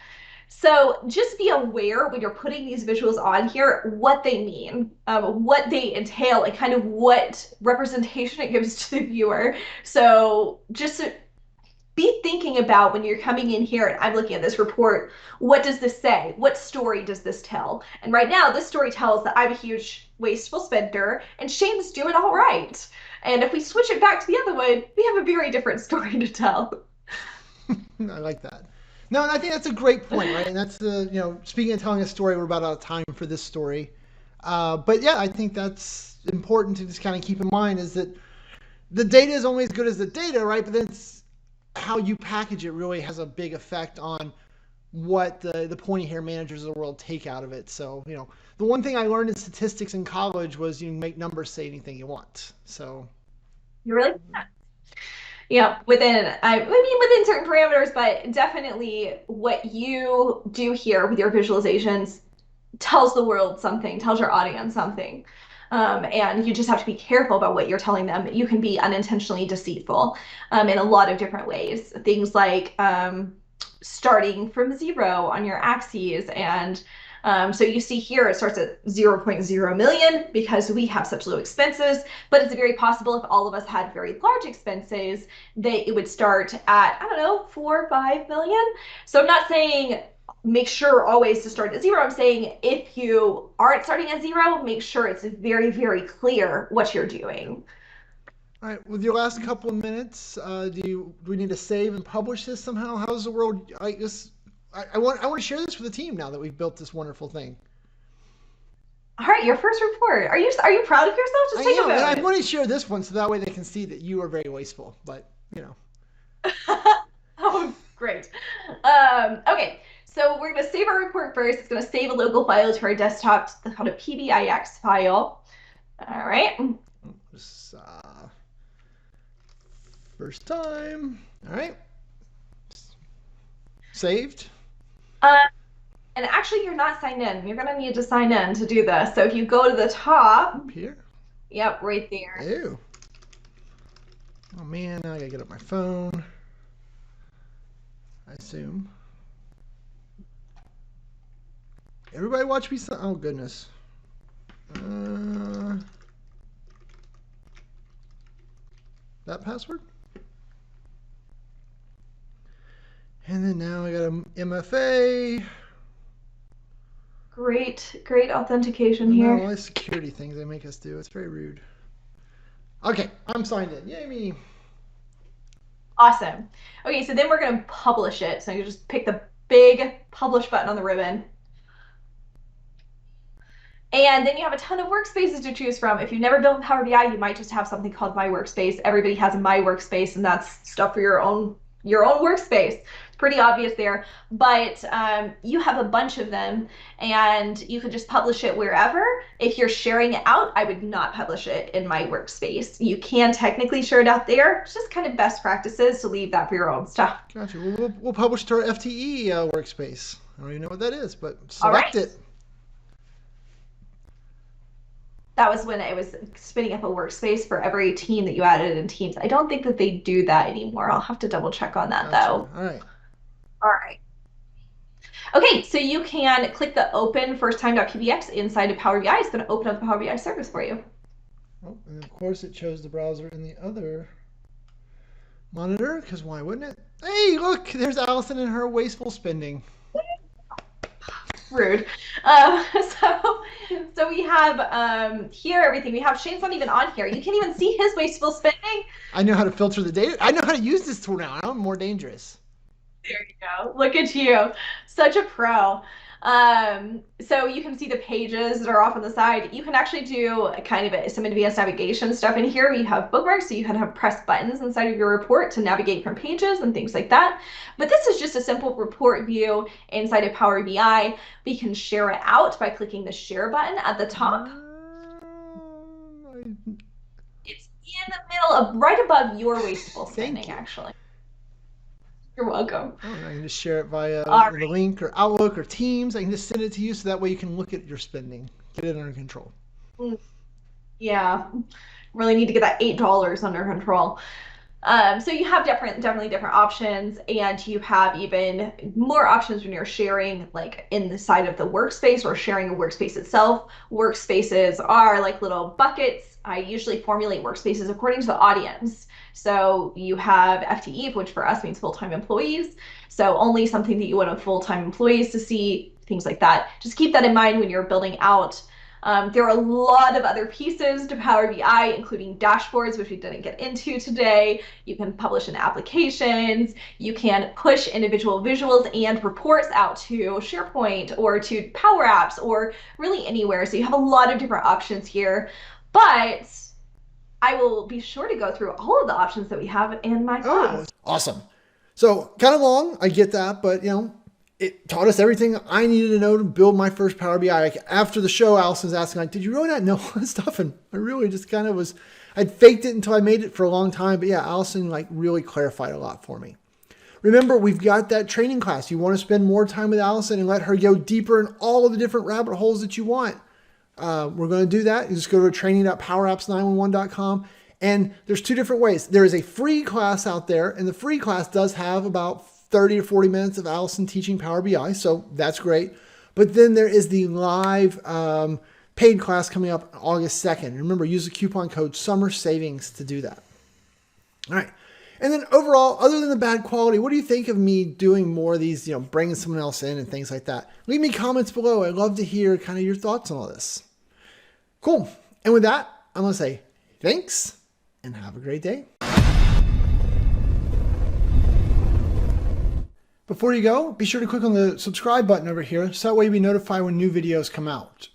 Speaker 2: So just be aware when you're putting these visuals on here, what they mean, what they entail, and kind of what representation it gives to the viewer. So just be thinking about when you're coming in here and I'm looking at this report, what does this say? What story does this tell? And right now, this story tells that I'm a huge wasteful spender and Shane's doing all right. And if we switch it back to the other one, we have a very different story to tell.
Speaker 1: I like that. No, and I think that's a great point, right? And that's speaking of telling a story, we're about out of time for this story. But yeah, I think that's important to just kind of keep in mind is that the data is only as good as the data, right? But then it's how you package it really has a big effect on what the pointy hair managers of the world take out of it. So, the one thing I learned in statistics in college was you make numbers say anything you want. So,
Speaker 2: You really within within certain parameters, but definitely what you do here with your visualizations tells the world something, tells your audience something. And you just have to be careful about what you're telling them. You can be unintentionally deceitful in a lot of different ways. Things like starting from zero on your axes. And so you see here, it starts at 0.0 million because we have such low expenses, but it's very possible if all of us had very large expenses, that it would start at, I don't know, 4 or 5 million. So I'm not saying make sure always to start at zero. I'm saying if you aren't starting at zero, make sure it's very, very clear what you're doing.
Speaker 1: all right, with your last couple of minutes, do we need to save and publish this somehow? How's the world? I want to share this with the team now that we've built this wonderful thing.
Speaker 2: All right. your first report. Are you proud of yourself? Just
Speaker 1: I
Speaker 2: take a
Speaker 1: am, and I
Speaker 2: moment.
Speaker 1: want to share this one so that way they can see that you are very wasteful. But you know,
Speaker 2: Oh, great. Okay, so we're going to save our report first. It's going to save a local file to our desktop. It's called a PBIX file. All right.
Speaker 1: this, first time. All right, saved.
Speaker 2: Uh, and actually, you're not signed in. You're going to need to sign in to do this. So if you go to the top,
Speaker 1: Up here.
Speaker 2: yep, right there.
Speaker 1: Ew. Oh man, now I gotta get up my phone. I assume. Everybody watch me. Oh goodness. That password. And then now I got an MFA.
Speaker 2: Great authentication
Speaker 1: No,
Speaker 2: here.
Speaker 1: all these security things they make us do. It's very rude. Okay, I'm signed in. Yay me.
Speaker 2: Awesome. Okay, so then we're going to publish it. So you just pick the big publish button on the ribbon. And then you have a ton of workspaces to choose from. If you've never built Power BI, you might just have something called My Workspace. Everybody has a My Workspace, and that's stuff for your own workspace. It's pretty obvious there, but you have a bunch of them, and you could just publish it wherever. If you're sharing it out, I would not publish it in My Workspace. You can technically share it out there. It's just kind of best practices to leave that for your own stuff.
Speaker 1: Gotcha. We'll publish to our FTE workspace. I don't even know what that is, but
Speaker 2: All
Speaker 1: select
Speaker 2: right.
Speaker 1: it.
Speaker 2: That was when it was spinning up a workspace for every team that you added in Teams. I don't think that they do that anymore. I'll have to double check on that
Speaker 1: Gotcha.
Speaker 2: though.
Speaker 1: All right.
Speaker 2: All right. Okay, so you can click the open firsttime.pbx inside of Power BI. It's going to open up the Power BI service for you.
Speaker 1: Oh, and of course it chose the browser in the other monitor, because why wouldn't it? Hey, look, there's Allison and her wasteful spending.
Speaker 2: Rude. So we have here everything. We have Shane's not even on here. You can't even see his wasteful spending.
Speaker 1: I know how to filter the data. I know how to use this tool now. I'm more dangerous.
Speaker 2: There you go. Look at you. Such a pro. So you can see the pages that are off on the side. You can actually do kind of some advanced navigation stuff in here. You have bookmarks, so you can have press buttons inside of your report to navigate from pages and things like that. But this is just a simple report view inside of Power BI. We can share it out by clicking the share button at the top. It's in the middle of right above your wasteful spending, actually. You're welcome.
Speaker 1: Oh, I can just share it via
Speaker 2: All
Speaker 1: the link or Outlook or Teams. I can just send it to you so that way you can look at your spending, get it under control.
Speaker 2: Yeah, really need to get that $8 under control. So you have definitely different options, and you have even more options when you're sharing like in the side of the workspace or sharing a workspace itself. Workspaces are like little buckets. I usually formulate workspaces according to the audience. So you have FTE, which for us means full-time employees. So only something that you want full-time employees to see, things like that. Just keep that in mind when you're building out. There are a lot of other pieces to Power BI, including dashboards, which we didn't get into today. You can publish in applications. You can push individual visuals and reports out to SharePoint or to Power Apps or really anywhere. So you have a lot of different options here. But I will be sure to go through all of the options that we have in my class.
Speaker 1: Awesome. So kind of long, I get that, but it taught us everything I needed to know to build my first Power BI. Like after the show, Allison was asking, like, did you really not know all this stuff? And I really just kind of I'd faked it until I made it for a long time. But yeah, Allison like really clarified a lot for me. Remember, we've got that training class. You want to spend more time with Allison and let her go deeper in all of the different rabbit holes that you want. We're going to do that. You just go to training.powerapps911.com. And there's two different ways. There is a free class out there, and the free class does have about 30 to 40 minutes of Allison teaching Power BI, so that's great. But then there is the live paid class coming up August 2nd. Remember, use the coupon code Summer Savings to do that. All right. And then overall, other than the bad quality, what do you think of me doing more of these, bringing someone else in and things like that? Leave me comments below. I'd love to hear kind of your thoughts on all this. Cool. And with that, I'm going to say thanks and have a great day. Before you go, be sure to click on the subscribe button over here so that way you'll be notified when new videos come out.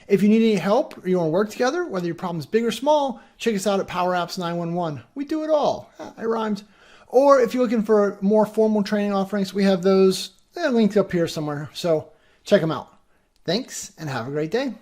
Speaker 1: If you need any help or you want to work together, whether your problem is big or small, check us out at Power Apps 911. We do it all. I rhymed. Or if you're looking for more formal training offerings, we have those linked up here somewhere. So check them out. Thanks and have a great day.